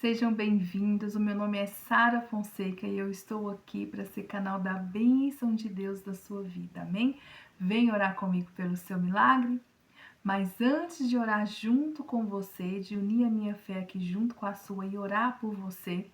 Sejam bem-vindos. O meu nome é Sara Fonseca e eu estou aqui para ser canal da bênção de Deus da sua vida. Amém? Vem orar comigo pelo seu milagre. Mas antes de orar junto com você, de unir a minha fé aqui junto com a sua e orar por você,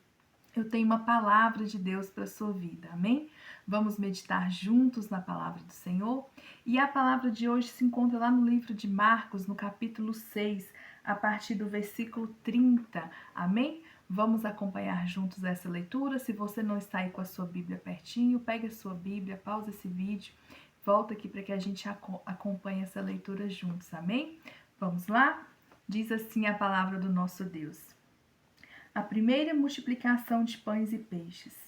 eu tenho uma palavra de Deus para a sua vida. Amém? Vamos meditar juntos na palavra do Senhor. E a palavra de hoje se encontra lá no livro de Marcos, no capítulo 6, a partir do versículo 30. Amém? Vamos acompanhar juntos essa leitura. Se você não está aí com a sua Bíblia pertinho, pegue a sua Bíblia, pausa esse vídeo, volta aqui para que a gente acompanhe essa leitura juntos. Amém? Vamos lá? Diz assim a palavra do nosso Deus. A primeira multiplicação de pães e peixes.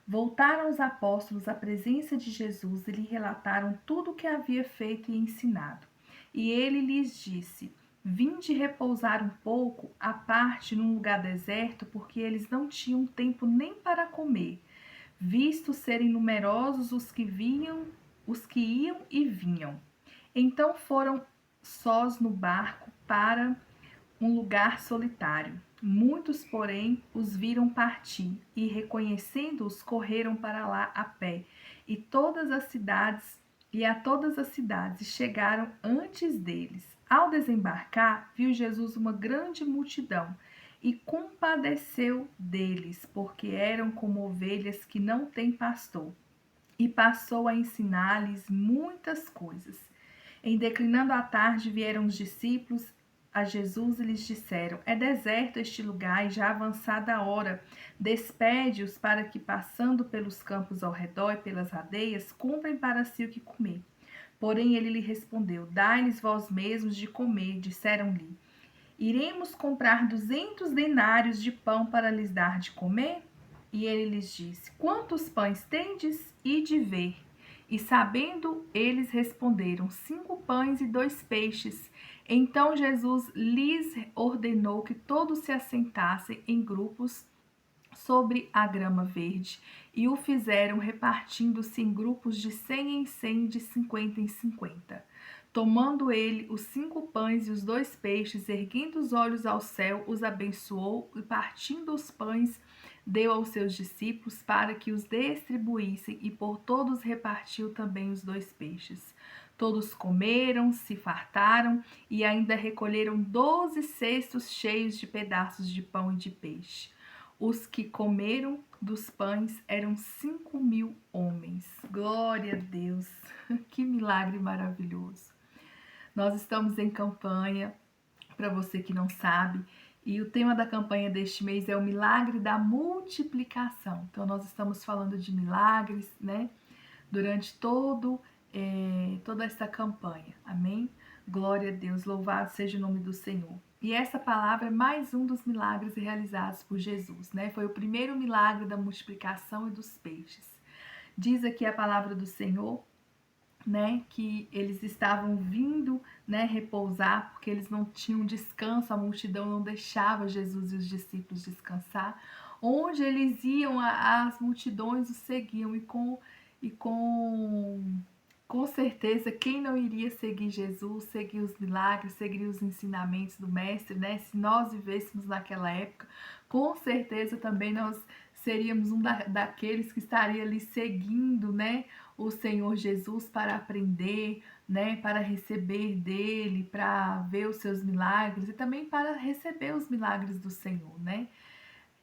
Voltaram os apóstolos à presença de Jesus e lhe relataram tudo o que havia feito e ensinado. E ele lhes disse: Vinde repousar um pouco à parte num lugar deserto, porque eles não tinham tempo nem para comer, visto serem numerosos os que iam e vinham. Então foram sós no barco para um lugar solitário. Muitos, porém, os viram partir e, reconhecendo-os, correram para lá a pé. E a todas as cidades chegaram antes deles. Ao desembarcar, viu Jesus uma grande multidão e compadeceu deles, porque eram como ovelhas que não têm pastor. E passou a ensinar-lhes muitas coisas. Em declinando a tarde, vieram os discípulos a Jesus e lhes disseram: É deserto este lugar e já avançada a hora. Despede-os para que, passando pelos campos ao redor e pelas aldeias, comprem para si o que comer. Porém ele lhe respondeu: Dai-lhes vós mesmos de comer. Disseram-lhe: Iremos comprar 200 denários de pão para lhes dar de comer? E ele lhes disse: Quantos pães tendes? Ide ver. E sabendo, eles responderam: 5 pães e 2 peixes. Então Jesus lhes ordenou que todos se assentassem em grupos sobre a grama verde, e o fizeram repartindo-se em grupos de 100 em 100, de 50 em 50. Tomando ele os 5 pães e os 2 peixes, erguendo os olhos ao céu, os abençoou e, partindo os pães, deu aos seus discípulos para que os distribuíssem, e por todos repartiu também os 2 peixes. Todos comeram, se fartaram e ainda recolheram 12 cestos cheios de pedaços de pão e de peixe. Os que comeram dos pães eram 5.000 homens. Glória a Deus! Que milagre maravilhoso! Nós estamos em campanha, para você que não sabe, e o tema da campanha deste mês é o milagre da multiplicação. Então, nós estamos falando de milagres, né? Durante toda essa campanha. Amém? Glória a Deus, louvado seja o nome do Senhor. E essa palavra é mais um dos milagres realizados por Jesus, né? Foi o primeiro milagre da multiplicação e dos peixes. Diz aqui a palavra do Senhor, né, que eles estavam vindo, né, repousar, porque eles não tinham descanso, a multidão não deixava Jesus e os discípulos descansar. Onde eles iam, as multidões os seguiam, com certeza, quem não iria seguir Jesus, seguir os milagres, seguir os ensinamentos do Mestre, né? Se nós vivêssemos naquela época, com certeza também nós seríamos daqueles que estaria ali seguindo, né? O Senhor Jesus para aprender, né? Para receber dele, para ver os seus milagres e também para receber os milagres do Senhor, né?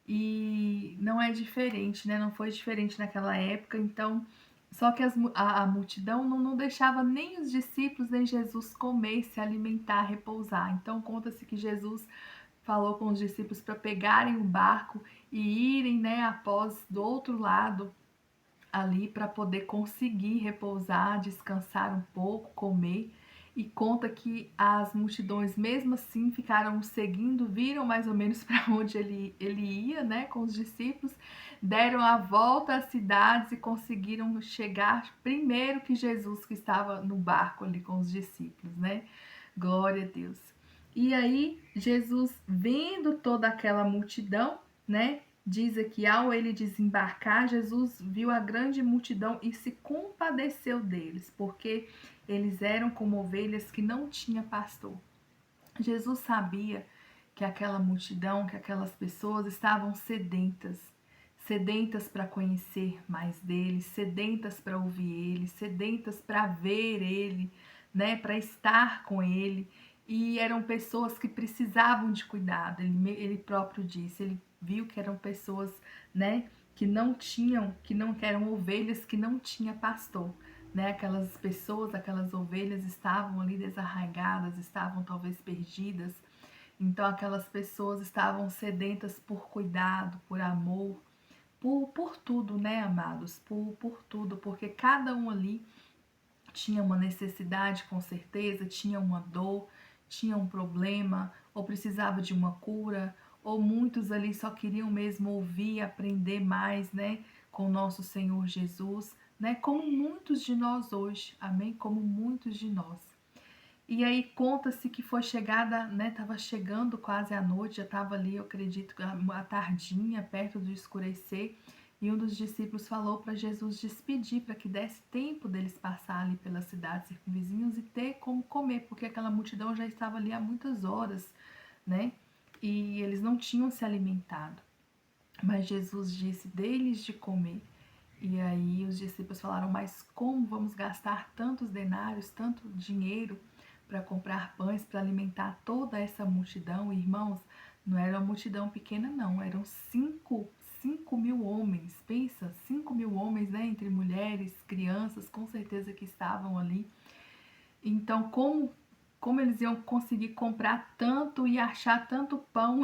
E não é diferente, né? Não foi diferente naquela época, então só que a multidão não deixava nem os discípulos nem Jesus comer, se alimentar, repousar. Então conta-se que Jesus falou com os discípulos para pegarem o barco e irem, né, após do outro lado ali para poder conseguir repousar, descansar um pouco, comer. E conta que as multidões, mesmo assim, ficaram seguindo, viram mais ou menos para onde ele ia, né, com os discípulos, deram a volta às cidades e conseguiram chegar primeiro que Jesus, que estava no barco ali com os discípulos, né? Glória a Deus. E aí, Jesus, vendo toda aquela multidão, né, diz aqui, ao ele desembarcar, Jesus viu a grande multidão e se compadeceu deles, porque eles eram como ovelhas que não tinham pastor. Jesus sabia que aquela multidão, que aquelas pessoas estavam sedentas, sedentas para conhecer mais dele, sedentas para ouvir ele, sedentas para ver ele, né, para estar com ele. E eram pessoas que precisavam de cuidado. Ele próprio disse, ele viu que eram pessoas, né, que não eram ovelhas que não tinha pastor, né? Aquelas pessoas, aquelas ovelhas estavam ali desarraigadas, estavam talvez perdidas. Então aquelas pessoas estavam sedentas por cuidado, por amor, por tudo, né, amados? Por tudo, porque cada um ali tinha uma necessidade, com certeza, tinha uma dor, tinha um problema, ou precisava de uma cura, ou muitos ali só queriam mesmo ouvir, aprender mais, né, com o nosso Senhor Jesus, né, como muitos de nós hoje, amém? Como muitos de nós. E aí conta-se que foi chegada, né, estava chegando quase à noite, já estava ali, eu acredito, a tardinha, perto do escurecer, e um dos discípulos falou para Jesus despedir, para que desse tempo deles passar ali pelas cidades circunvizinhas e ter como comer, porque aquela multidão já estava ali há muitas horas, né, e eles não tinham se alimentado. Mas Jesus disse, dê-lhes de comer. E aí os discípulos falaram, mas como vamos gastar tantos denários, tanto dinheiro para comprar pães, para alimentar toda essa multidão? Irmãos, não era uma multidão pequena não, eram 5.000 homens, pensa, 5.000 homens, né, entre mulheres, crianças, com certeza que estavam ali. Então, como eles iam conseguir comprar tanto e achar tanto pão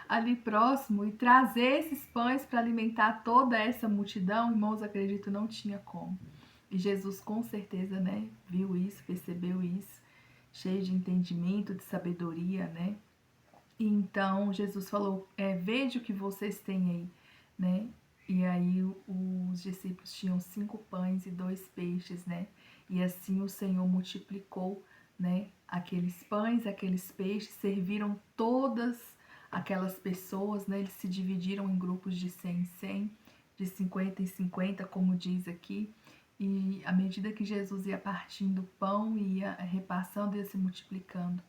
ali próximo e trazer esses pães para alimentar toda essa multidão? Irmãos, acredito, não tinha como. E Jesus com certeza, né, viu isso, percebeu isso, cheio de entendimento, de sabedoria, né? E então Jesus falou, veja o que vocês têm aí, né? E aí os discípulos tinham 5 pães e 2 peixes, né? E assim o Senhor multiplicou, né, aqueles pães, aqueles peixes, serviram todas aquelas pessoas, né? Eles se dividiram em grupos de 100 em 100, de 50 em 50, como diz aqui. E à medida que Jesus ia partindo o pão, ia repassando, ia se multiplicando,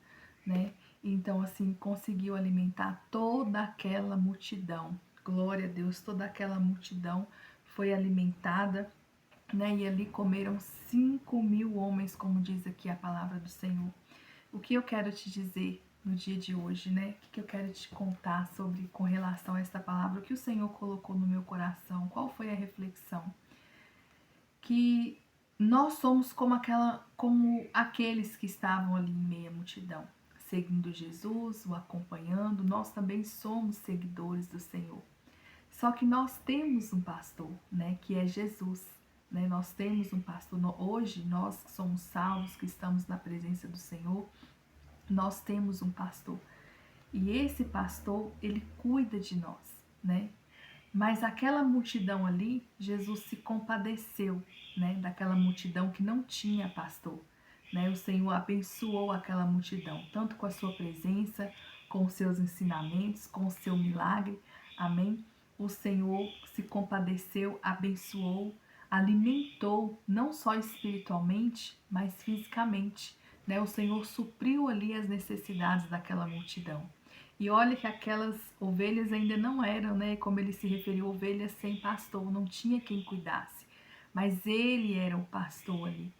né? Então, assim, conseguiu alimentar toda aquela multidão. Glória a Deus, toda aquela multidão foi alimentada, né? E ali comeram 5.000 homens, como diz aqui a palavra do Senhor. O que eu quero te dizer no dia de hoje, né? O que eu quero te contar sobre, com relação a essa palavra, o que o Senhor colocou no meu coração, qual foi a reflexão? Que nós somos como aqueles que estavam ali em meia multidão, seguindo Jesus, o acompanhando. Nós também somos seguidores do Senhor. Só que nós temos um pastor, né, que é Jesus, né? Nós temos um pastor. Hoje nós que somos salvos, que estamos na presença do Senhor, nós temos um pastor. E esse pastor, ele cuida de nós, né? Mas aquela multidão ali, Jesus se compadeceu, né, daquela multidão que não tinha pastor, né? O Senhor abençoou aquela multidão, tanto com a sua presença, com os seus ensinamentos, com o seu milagre. Amém? O Senhor se compadeceu, abençoou, alimentou, não só espiritualmente, mas fisicamente, né? O Senhor supriu ali as necessidades daquela multidão. E olha que aquelas ovelhas ainda não eram, né, como ele se referiu, ovelhas sem pastor, não tinha quem cuidasse. Mas ele era o pastor ali.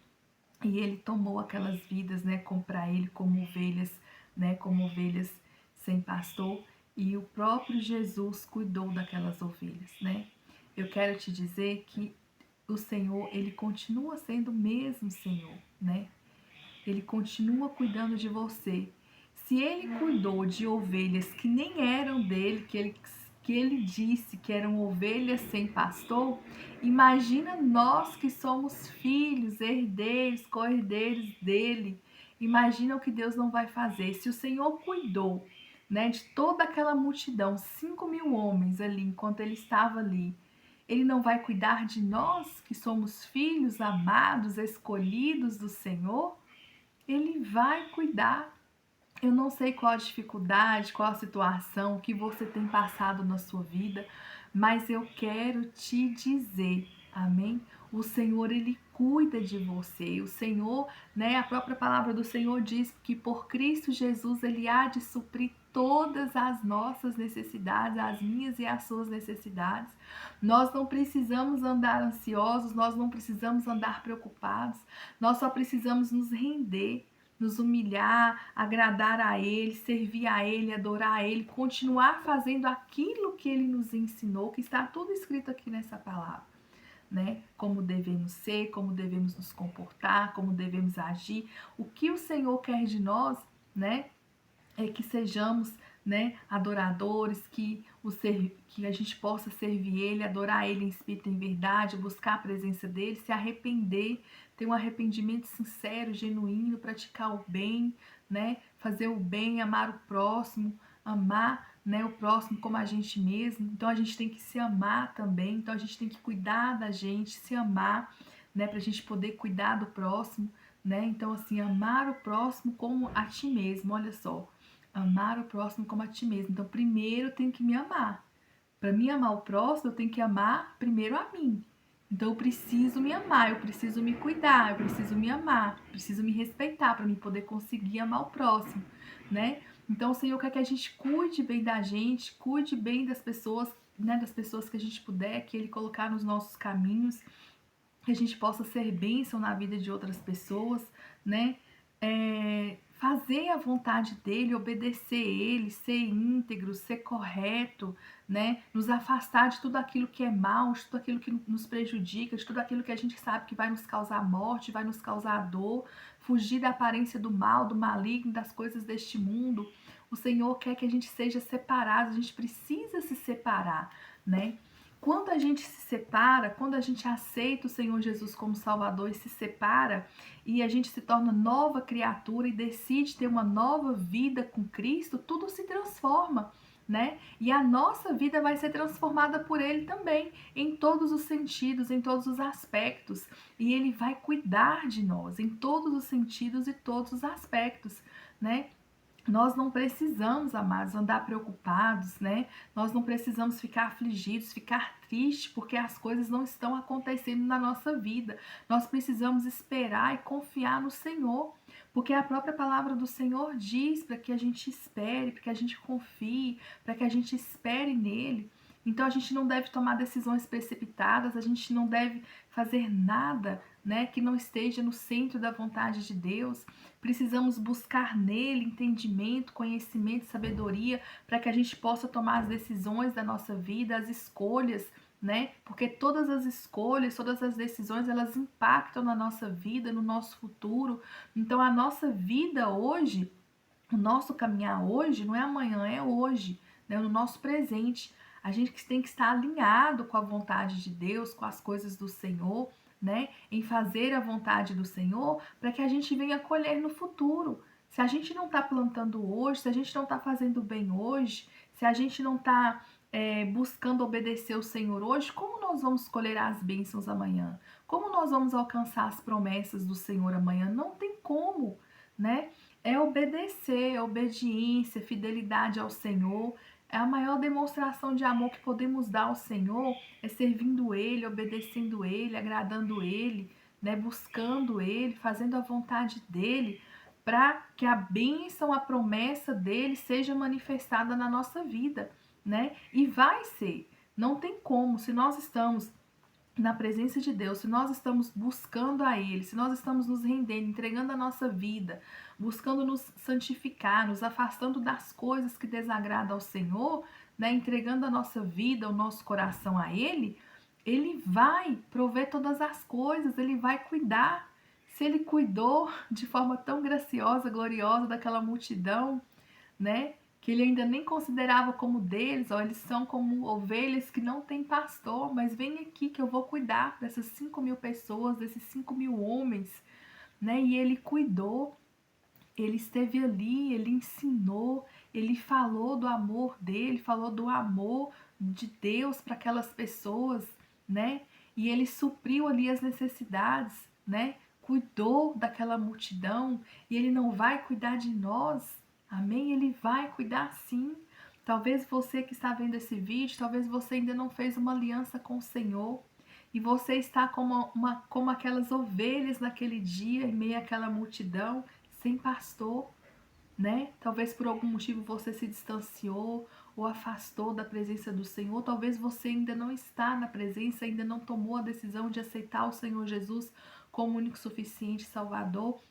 E ele tomou aquelas vidas, né, para ele como ovelhas, né, como ovelhas sem pastor. E o próprio Jesus cuidou daquelas ovelhas, né? Eu quero te dizer que o Senhor, ele continua sendo o mesmo Senhor, né? Ele continua cuidando de você. Se ele cuidou de ovelhas que nem eram dele, que ele disse que eram ovelhas sem pastor, imagina nós que somos filhos, herdeiros, co-herdeiros dele. Imagina o que Deus não vai fazer. Se o Senhor cuidou, né, de toda aquela multidão, 5.000 homens ali, enquanto ele estava ali, ele não vai cuidar de nós que somos filhos amados, escolhidos do Senhor? Ele vai cuidar. Eu não sei qual a dificuldade, qual a situação que você tem passado na sua vida, mas eu quero te dizer, Amém? O Senhor, Ele cuida de você. O Senhor, né, a própria palavra do Senhor diz que por Cristo Jesus Ele há de suprir todas as nossas necessidades, as minhas e as suas necessidades. Nós não precisamos andar ansiosos, nós não precisamos andar preocupados, nós só precisamos nos render, nos humilhar, agradar a Ele, servir a Ele, adorar a Ele, continuar fazendo aquilo que Ele nos ensinou, que está tudo escrito aqui nessa palavra. Né? Como devemos ser, como devemos nos comportar, como devemos agir. O que o Senhor quer de nós, né? É que sejamos, né, adoradores, que a gente possa servir Ele, adorar Ele em espírito e em verdade, buscar a presença dEle, se arrepender, ter um arrependimento sincero, genuíno, praticar o bem, né, fazer o bem, amar o próximo, amar, né, o próximo como a gente mesmo. Então a gente tem que se amar também, então a gente tem que cuidar da gente, se amar, né, para a gente poder cuidar do próximo, né? Então assim, amar o próximo como a ti mesmo, olha só. Amar o próximo como a ti mesmo. Então, primeiro eu tenho que me amar. Para mim amar o próximo, eu tenho que amar primeiro a mim. Então, eu preciso me amar, eu preciso me cuidar, eu preciso me amar, preciso me respeitar para mim poder conseguir amar o próximo, né? Então, o Senhor quer que a gente cuide bem da gente, cuide bem das pessoas, né? Das pessoas que a gente puder, que Ele colocar nos nossos caminhos, que a gente possa ser bênção na vida de outras pessoas, né? Fazer a vontade dele, obedecer ele, ser íntegro, ser correto, né? Nos afastar de tudo aquilo que é mal, de tudo aquilo que nos prejudica, de tudo aquilo que a gente sabe que vai nos causar morte, vai nos causar dor, fugir da aparência do mal, do maligno, das coisas deste mundo. O Senhor quer que a gente seja separado, a gente precisa se separar, né? Quando a gente se separa, quando a gente aceita o Senhor Jesus como Salvador e se separa, e a gente se torna nova criatura e decide ter uma nova vida com Cristo, tudo se transforma, né? E a nossa vida vai ser transformada por Ele também, em todos os sentidos, em todos os aspectos. E Ele vai cuidar de nós, em todos os sentidos e todos os aspectos, né? Nós não precisamos, amados, andar preocupados, né? Nós não precisamos ficar afligidos, ficar tristes, porque as coisas não estão acontecendo na nossa vida. Nós precisamos esperar e confiar no Senhor, porque a própria palavra do Senhor diz para que a gente espere, para que a gente confie, para que a gente espere nele. Então a gente não deve tomar decisões precipitadas, a gente não deve fazer nada, né, que não esteja no centro da vontade de Deus. Precisamos buscar nele entendimento, conhecimento, sabedoria, para que a gente possa tomar as decisões da nossa vida, as escolhas, né? Porque todas as escolhas, todas as decisões, elas impactam na nossa vida, no nosso futuro. Então a nossa vida hoje, o nosso caminhar hoje, não é amanhã, é hoje, né? No nosso presente. A gente tem que estar alinhado com a vontade de Deus, com as coisas do Senhor, né? Em fazer a vontade do Senhor, para que a gente venha colher no futuro. Se a gente não está plantando hoje, se a gente não está fazendo bem hoje, se a gente não está buscando obedecer o Senhor hoje, como nós vamos colher as bênçãos amanhã? Como nós vamos alcançar as promessas do Senhor amanhã? Não tem como, né? É obedecer, é obediência, fidelidade ao Senhor. É a maior demonstração de amor que podemos dar ao Senhor, é servindo Ele, obedecendo Ele, agradando Ele, né? Buscando Ele, fazendo a vontade dEle, para que a bênção, a promessa dEle seja manifestada na nossa vida, né? E vai ser. Não tem como, se nós estamos na presença de Deus, se nós estamos buscando a Ele, se nós estamos nos rendendo, entregando a nossa vida, buscando nos santificar, nos afastando das coisas que desagradam ao Senhor, né, entregando a nossa vida, o nosso coração a Ele, Ele vai prover todas as coisas, Ele vai cuidar. Se Ele cuidou de forma tão graciosa, gloriosa daquela multidão, né? Que ele ainda nem considerava como deles, ó, eles são como ovelhas que não têm pastor, mas vem aqui que eu vou cuidar dessas 5.000 pessoas, desses 5.000 homens, né? E ele cuidou, ele esteve ali, ele ensinou, ele falou do amor dele, falou do amor de Deus para aquelas pessoas, né? E ele supriu ali as necessidades, né? Cuidou daquela multidão e ele não vai cuidar de nós, amém? Ele vai cuidar sim. Talvez você que está vendo esse vídeo, talvez você ainda não fez uma aliança com o Senhor. e você está como aquelas ovelhas naquele dia, em meio àquela multidão, sem pastor, né? Talvez por algum motivo você se distanciou ou afastou da presença do Senhor. Talvez você ainda não está na presença, ainda não tomou a decisão de aceitar o Senhor Jesus como único, suficiente Salvador.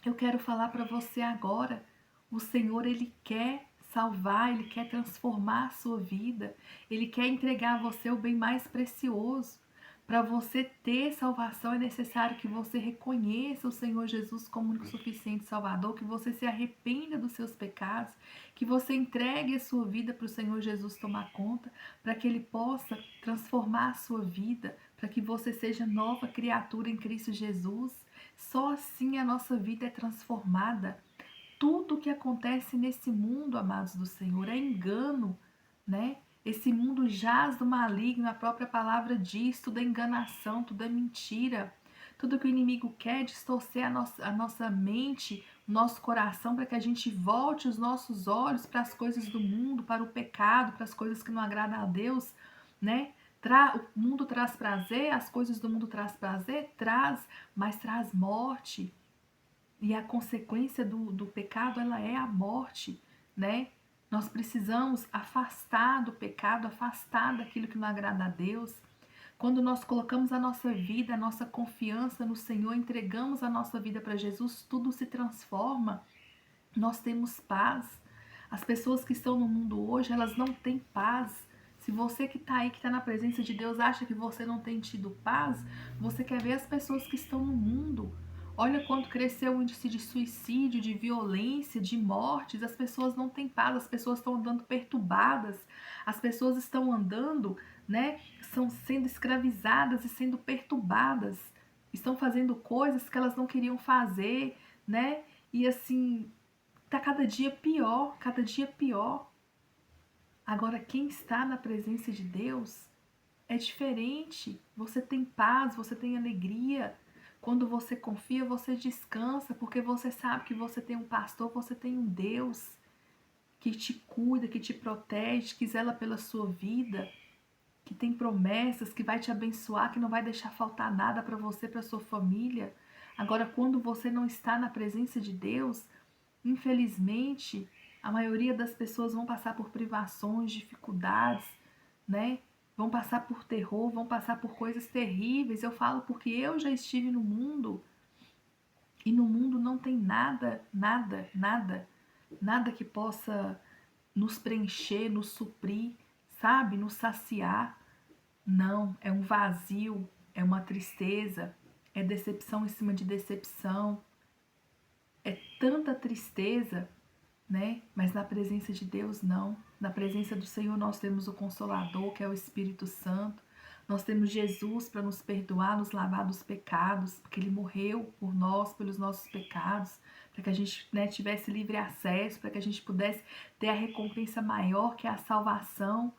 Eu quero falar para você agora. O Senhor, Ele quer salvar, Ele quer transformar a sua vida. Ele quer entregar a você o bem mais precioso. Para você ter salvação é necessário que você reconheça o Senhor Jesus como único, suficiente Salvador, que você se arrependa dos seus pecados, que você entregue a sua vida para o Senhor Jesus tomar conta, para que Ele possa transformar a sua vida, para que você seja nova criatura em Cristo Jesus. Só assim a nossa vida é transformada. Tudo que acontece nesse mundo, amados do Senhor, é engano, né? Esse mundo jaz do maligno, a própria palavra diz, tudo é enganação, tudo é mentira. Tudo que o inimigo quer é distorcer a nossa mente, o nosso coração, para que a gente volte os nossos olhos para as coisas do mundo, para o pecado, para as coisas que não agradam a Deus, né? O mundo traz prazer, as coisas do mundo traz prazer, mas traz morte. E a consequência do pecado, ela é a morte, né? Nós precisamos afastar do pecado, afastar daquilo que não agrada a Deus. Quando nós colocamos a nossa vida, a nossa confiança no Senhor, entregamos a nossa vida para Jesus, tudo se transforma. Nós temos paz. As pessoas que estão no mundo hoje, elas não têm paz. Se você que está aí, que está na presença de Deus, acha que você não tem tido paz, você quer ver as pessoas que estão no mundo. Olha quanto cresceu o índice de suicídio, de violência, de mortes. As pessoas não têm paz, as pessoas estão andando perturbadas. As pessoas estão andando, né? São sendo escravizadas e sendo perturbadas. Estão fazendo coisas que elas não queriam fazer, né? E assim, tá cada dia pior, cada dia pior. Agora, quem está na presença de Deus é diferente. Você tem paz, você tem alegria. Quando você confia, você descansa, porque você sabe que você tem um pastor, você tem um Deus que te cuida, que te protege, que zela pela sua vida, que tem promessas, que vai te abençoar, que não vai deixar faltar nada para você, para sua família. Agora, quando você não está na presença de Deus, infelizmente, a maioria das pessoas vão passar por privações, dificuldades, né? Vão passar por terror, vão passar por coisas terríveis. Eu falo porque eu já estive no mundo e no mundo não tem nada, nada, nada, nada que possa nos preencher, nos suprir, sabe? Nos saciar. Não, é um vazio, é uma tristeza, é decepção em cima de decepção, é tanta tristeza, né? Mas na presença de Deus, não. Na presença do Senhor, nós temos o Consolador, que é o Espírito Santo. Nós temos Jesus para nos perdoar, nos lavar dos pecados, porque Ele morreu por nós, pelos nossos pecados, para que a gente, né, tivesse livre acesso, para que a gente pudesse ter a recompensa maior, que é a salvação.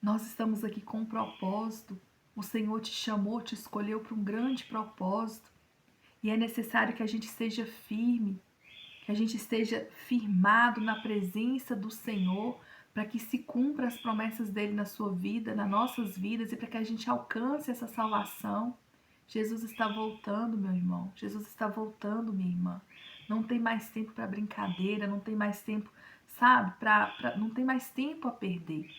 Nós estamos aqui com um propósito. O Senhor te chamou, te escolheu para um grande propósito. E é necessário que a gente esteja firme, que a gente esteja firmado na presença do Senhor, para que se cumpra as promessas dele na sua vida, nas nossas vidas, e para que a gente alcance essa salvação. Jesus está voltando, meu irmão. Jesus está voltando, minha irmã. Não tem mais tempo para brincadeira, não tem mais tempo, sabe? Não tem mais tempo a perder.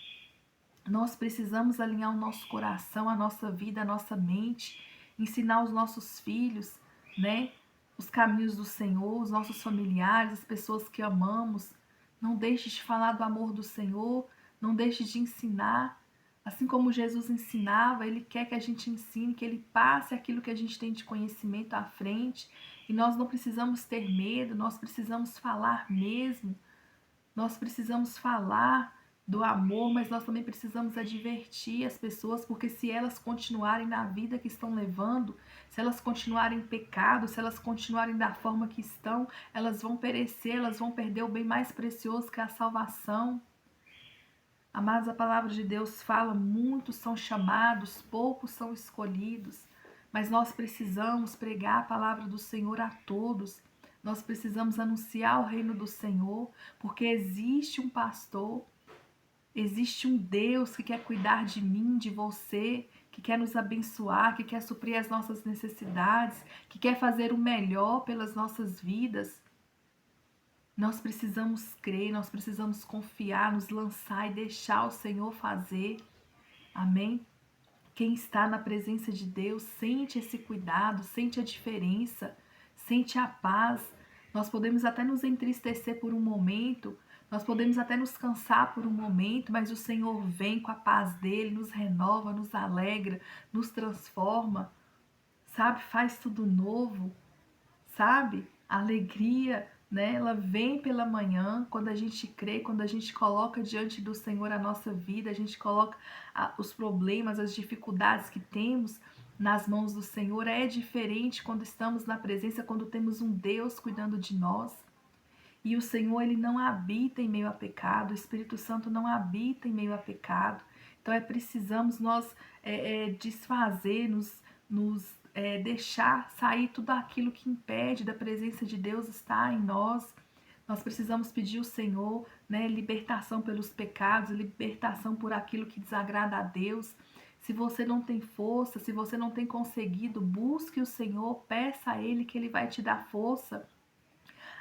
Nós precisamos alinhar o nosso coração, a nossa vida, a nossa mente, ensinar os nossos filhos, né? Os caminhos do Senhor, os nossos familiares, as pessoas que amamos. Não deixe de falar do amor do Senhor, não deixe de ensinar. Assim como Jesus ensinava, Ele quer que a gente ensine, que Ele passe aquilo que a gente tem de conhecimento à frente. E nós não precisamos ter medo, nós precisamos falar mesmo. Nós precisamos falar do amor, mas nós também precisamos advertir as pessoas, porque se elas continuarem na vida que estão levando, se elas continuarem em pecado, se elas continuarem da forma que estão, elas vão perecer, elas vão perder o bem mais precioso que é a salvação. Amados, a palavra de Deus fala, muitos são chamados, poucos são escolhidos, mas nós precisamos pregar a palavra do Senhor a todos. Nós precisamos anunciar o reino do Senhor, porque existe um pastor, existe um Deus que quer cuidar de mim, de você, que quer nos abençoar, que quer suprir as nossas necessidades, que quer fazer o melhor pelas nossas vidas. Nós precisamos crer, nós precisamos confiar, nos lançar e deixar o Senhor fazer. Amém? Quem está na presença de Deus sente esse cuidado, sente a diferença, sente a paz. Nós podemos até nos entristecer por um momento, nós podemos até nos cansar por um momento, mas o Senhor vem com a paz dele, nos renova, nos alegra, nos transforma, sabe? Faz tudo novo, sabe? A alegria, né? Ela vem pela manhã, quando a gente crê, quando a gente coloca diante do Senhor a nossa vida, a gente coloca os problemas, as dificuldades que temos nas mãos do Senhor. É diferente quando estamos na presença, quando temos um Deus cuidando de nós. E o Senhor, ele não habita em meio a pecado, o Espírito Santo não habita em meio a pecado. Então precisamos nós desfazer, deixar sair tudo aquilo que impede da presença de Deus estar em nós. Nós precisamos pedir ao Senhor, né, libertação pelos pecados, libertação por aquilo que desagrada a Deus. Se você não tem força, se você não tem conseguido, busque o Senhor, peça a Ele que Ele vai te dar força.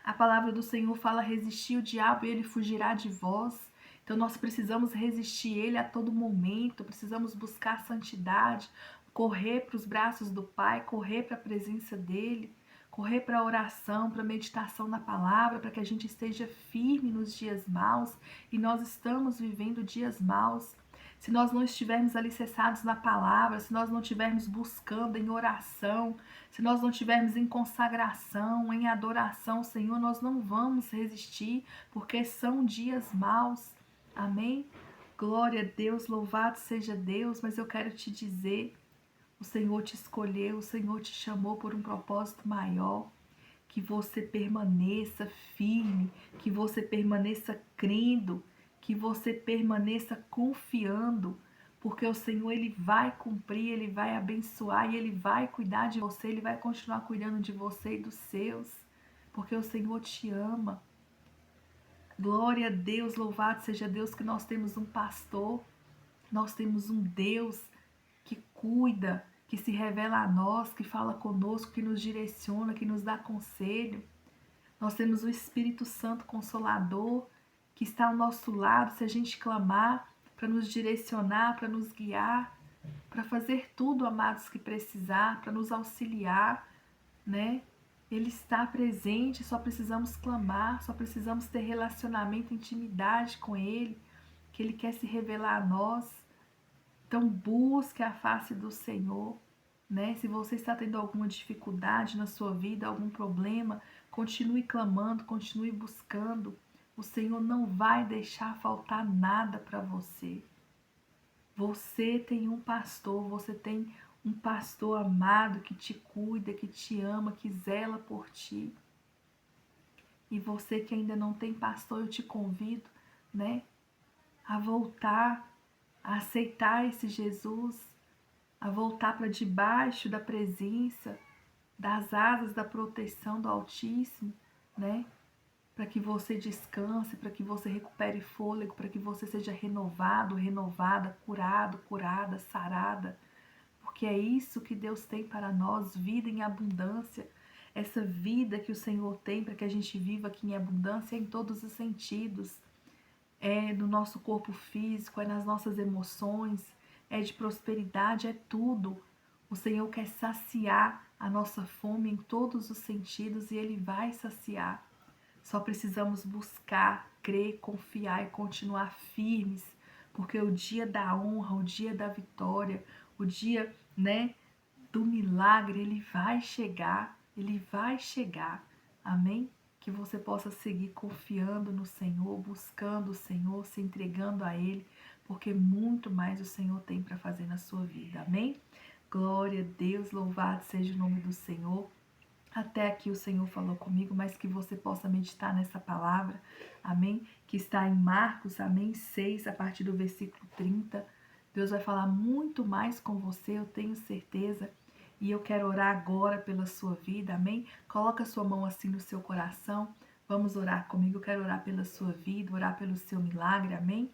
A palavra do Senhor fala: resistir o diabo e ele fugirá de vós. Então nós precisamos resistir ele a todo momento, precisamos buscar santidade, correr para os braços do Pai, correr para a presença dele, correr para a oração, para a meditação na palavra, para que a gente esteja firme nos dias maus. E nós estamos vivendo dias maus. Se nós não estivermos alicerçados na palavra, se nós não estivermos buscando em oração, se nós não estivermos em consagração, em adoração, Senhor, nós não vamos resistir, porque são dias maus. Amém? Glória a Deus, louvado seja Deus, mas eu quero te dizer, o Senhor te escolheu, o Senhor te chamou por um propósito maior. Que você permaneça firme, que você permaneça crendo, que você permaneça confiando, porque o Senhor, ele vai cumprir, ele vai abençoar e ele vai cuidar de você, ele vai continuar cuidando de você e dos seus, porque o Senhor te ama. Glória a Deus, louvado seja Deus, que nós temos um pastor, nós temos um Deus que cuida, que se revela a nós, que fala conosco, que nos direciona, que nos dá conselho. Nós temos o Espírito Santo Consolador, que está ao nosso lado se a gente clamar, para nos direcionar, para nos guiar, para fazer tudo, amados, que precisar, para nos auxiliar, né? Ele está presente, só precisamos clamar, só precisamos ter relacionamento, intimidade com Ele, que Ele quer se revelar a nós. Então busque a face do Senhor, né? Se você está tendo alguma dificuldade na sua vida, algum problema, continue clamando, continue buscando. O Senhor não vai deixar faltar nada para você. Você tem um pastor, você tem um pastor amado que te cuida, que te ama, que zela por ti. E você que ainda não tem pastor, eu te convido, né, a voltar, a aceitar esse Jesus, a voltar para debaixo da presença, das asas da proteção do Altíssimo, né? Para que você descanse, para que você recupere fôlego, para que você seja renovado, renovada, curado, curada, sarada. Porque é isso que Deus tem para nós, vida em abundância. Essa vida que o Senhor tem para que a gente viva aqui em abundância em todos os sentidos. É no nosso corpo físico, é nas nossas emoções, é de prosperidade, é tudo. O Senhor quer saciar a nossa fome em todos os sentidos e Ele vai saciar. Só precisamos buscar, crer, confiar e continuar firmes, porque o dia da honra, o dia da vitória, o dia, né, do milagre, ele vai chegar, ele vai chegar. Amém? Que você possa seguir confiando no Senhor, buscando o Senhor, se entregando a Ele, porque muito mais o Senhor tem para fazer na sua vida. Amém? Glória a Deus, louvado seja o nome do Senhor. Até aqui o Senhor falou comigo, mas que você possa meditar nessa palavra, amém? Que está em Marcos, amém? 6, a partir do versículo 30. Deus vai falar muito mais com você, eu tenho certeza. E eu quero orar agora pela sua vida, amém? Coloca a sua mão assim no seu coração. Vamos orar comigo, eu quero orar pela sua vida, orar pelo seu milagre, amém?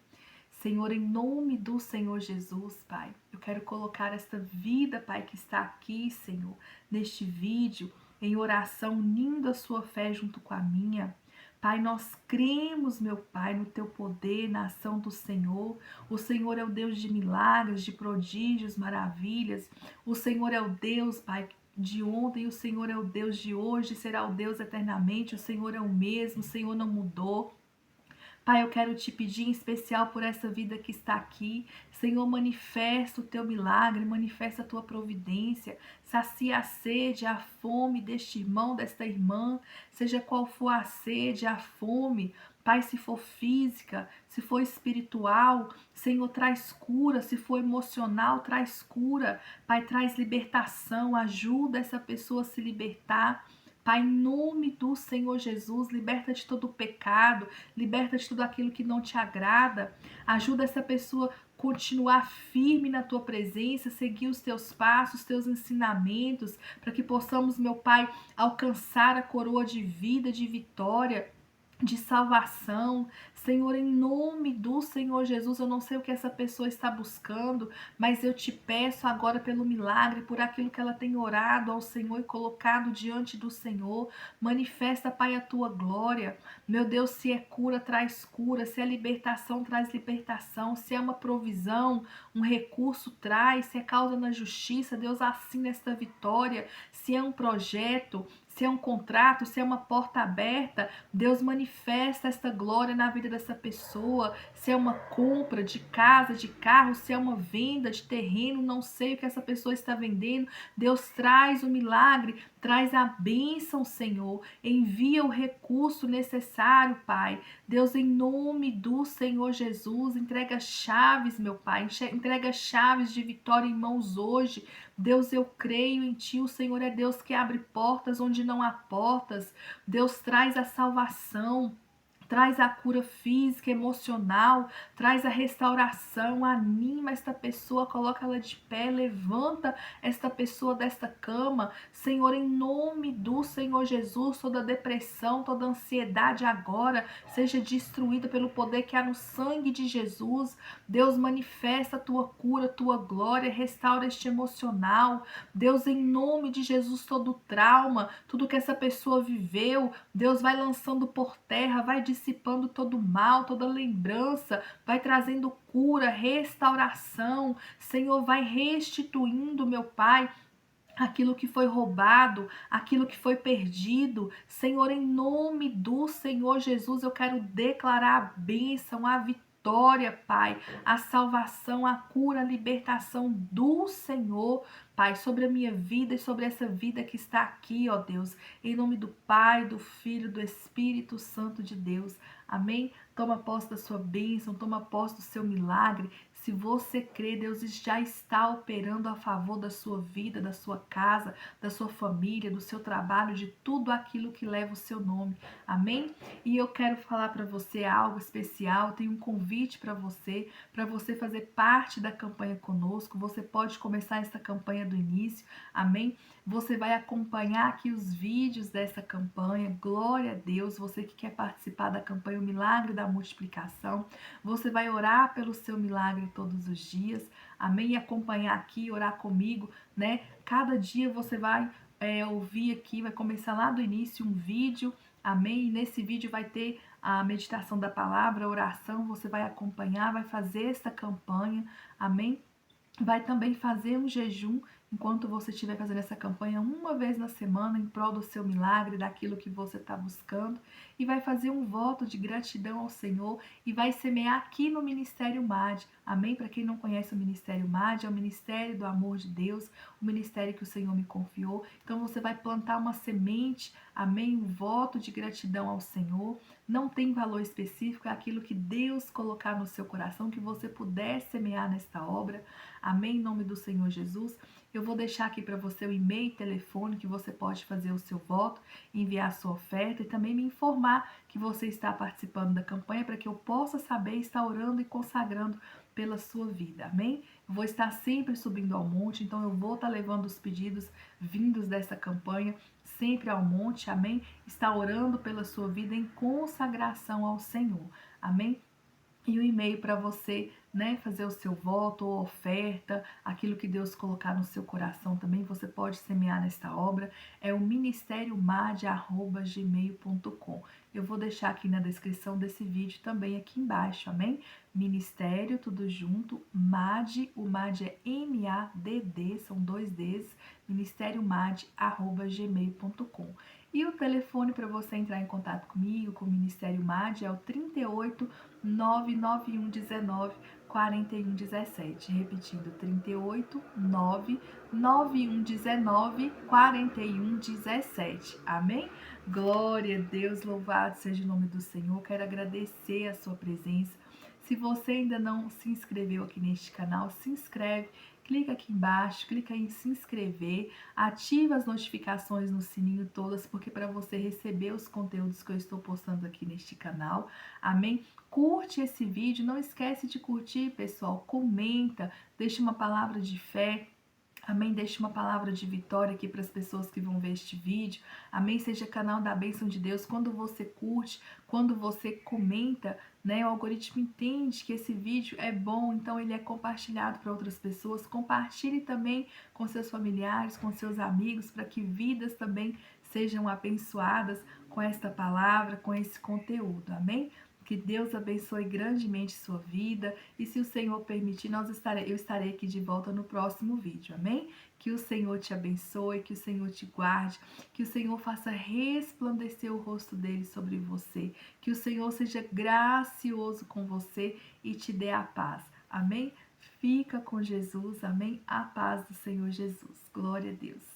Senhor, em nome do Senhor Jesus, Pai, eu quero colocar esta vida, Pai, que está aqui, Senhor, neste vídeo, em oração, unindo a sua fé junto com a minha. Pai, nós cremos, meu Pai, no Teu poder, na ação do Senhor. O Senhor é o Deus de milagres, de prodígios, maravilhas. O Senhor é o Deus, Pai, de ontem, o Senhor é o Deus de hoje, será o Deus eternamente. O Senhor é o mesmo, o Senhor não mudou. Pai, eu quero te pedir em especial por essa vida que está aqui. Senhor, manifesta o teu milagre, manifesta a tua providência, sacia a sede, a fome deste irmão, desta irmã, seja qual for a sede, a fome. Pai, se for física, se for espiritual, Senhor, traz cura, se for emocional, traz cura. Pai, traz libertação, ajuda essa pessoa a se libertar. Pai, em nome do Senhor Jesus, liberta de todo o pecado, liberta de tudo aquilo que não te agrada, ajuda essa pessoa a continuar firme na tua presença, seguir os teus passos, os teus ensinamentos, para que possamos, meu Pai, alcançar a coroa de vida, de vitória, de salvação. Senhor, em nome do Senhor Jesus, eu não sei o que essa pessoa está buscando, mas eu te peço agora pelo milagre, por aquilo que ela tem orado ao Senhor e colocado diante do Senhor. Manifesta, Pai, a tua glória. Meu Deus, se é cura, traz cura, se é libertação, traz libertação, se é uma provisão, um recurso, traz, se é causa na justiça, Deus, assina esta vitória, se é um projeto, se é um contrato, se é uma porta aberta, Deus manifesta esta glória na vida dessa pessoa. Se é uma compra de casa, de carro, se é uma venda de terreno, não sei o que essa pessoa está vendendo. Deus traz o milagre, traz a bênção, Senhor. Envia o recurso necessário, Pai. Deus, em nome do Senhor Jesus, entrega chaves, meu Pai. Entrega chaves de vitória em mãos hoje. Deus, eu creio em Ti. O Senhor é Deus que abre portas onde não há portas. Deus traz a salvação, traz a cura física, emocional, traz a restauração, anima esta pessoa, coloca ela de pé, levanta esta pessoa desta cama. Senhor, em nome do Senhor Jesus, toda depressão, toda ansiedade agora seja destruída pelo poder que há no sangue de Jesus. Deus, manifesta a tua cura, a tua glória, restaura este emocional. Deus, em nome de Jesus, todo trauma, tudo que essa pessoa viveu, Deus vai lançando por terra, vai dissipando todo mal, toda lembrança, vai trazendo cura, restauração. Senhor, vai restituindo, meu Pai, aquilo que foi roubado, aquilo que foi perdido. Senhor, em nome do Senhor Jesus, eu quero declarar a bênção, a vitória, Pai, a salvação, a cura, a libertação do Senhor, Pai, sobre a minha vida e sobre essa vida que está aqui, ó Deus, em nome do Pai, do Filho, do Espírito Santo de Deus. Amém? Toma posse da sua bênção, toma posse do seu milagre. Se você crê, Deus já está operando a favor da sua vida, da sua casa, da sua família, do seu trabalho, de tudo aquilo que leva o seu nome. Amém? E eu quero falar para você algo especial, tenho um convite para você fazer parte da campanha conosco. Você pode começar essa campanha do início. Amém? Você vai acompanhar aqui os vídeos dessa campanha. Glória a Deus. Você que quer participar da campanha O Milagre da Multiplicação. Você vai orar pelo seu milagre todos os dias. Amém? E acompanhar aqui, orar comigo, né? Cada dia você vai ouvir aqui, vai começar lá do início um vídeo. Amém? E nesse vídeo vai ter a meditação da palavra, a oração. Você vai acompanhar, vai fazer essa campanha. Amém? Vai também fazer um jejum enquanto você estiver fazendo essa campanha uma vez na semana em prol do seu milagre, daquilo que você está buscando, e vai fazer um voto de gratidão ao Senhor e vai semear aqui no Ministério MAD. Amém? Para quem não conhece o Ministério MAD, é o Ministério do Amor de Deus, o ministério que o Senhor me confiou. Então você vai plantar uma semente, amém? Um voto de gratidão ao Senhor. Não tem valor específico, é aquilo que Deus colocar no seu coração, que você puder semear nesta obra. Amém? Em nome do Senhor Jesus. Eu vou deixar aqui para você o e-mail e telefone que você pode fazer o seu voto, enviar a sua oferta e também me informar que você está participando da campanha para que eu possa saber estar orando e consagrando pela sua vida. Amém? Eu vou estar sempre subindo ao monte, então eu vou estar levando os pedidos vindos dessa campanha sempre ao monte. Amém? Estar orando pela sua vida em consagração ao Senhor. Amém? e o e-mail para você, né, fazer o seu voto ou oferta, aquilo que Deus colocar no seu coração também, você pode semear nesta obra, é o ministeriomad@gmail.com. Eu vou deixar aqui na descrição desse vídeo também aqui embaixo, amém? Ministério, tudo junto, MAD, o MAD é MADD, são 2 Ds, ministeriomad@gmail.com. E o telefone para você entrar em contato comigo, com o Ministério MAD, é o 38 99119 4117. Repetindo, 38 99119 4117. Amém? Glória a Deus, louvado seja o nome do Senhor. Quero agradecer a sua presença. Se você ainda não se inscreveu aqui neste canal, se inscreve. Clica aqui embaixo, clica em se inscrever, ativa as notificações no sininho todas, porque para você receber os conteúdos que eu estou postando aqui neste canal, amém? Curte esse vídeo, não esquece de curtir, pessoal, comenta, deixa uma palavra de fé, amém? Deixe uma palavra de vitória aqui para as pessoas que vão ver este vídeo. Amém? Seja canal da bênção de Deus. Quando você curte, quando você comenta, né? O algoritmo entende que esse vídeo é bom, então ele é compartilhado para outras pessoas. Compartilhe também com seus familiares, com seus amigos, para que vidas também sejam abençoadas com esta palavra, com esse conteúdo. Amém? Que Deus abençoe grandemente sua vida. E se o Senhor permitir, eu estarei aqui de volta no próximo vídeo. Amém? Que o Senhor te abençoe, que o Senhor te guarde, que o Senhor faça resplandecer o rosto dele sobre você. Que o Senhor seja gracioso com você e te dê a paz. Amém? Fica com Jesus. Amém? A paz do Senhor Jesus. Glória a Deus.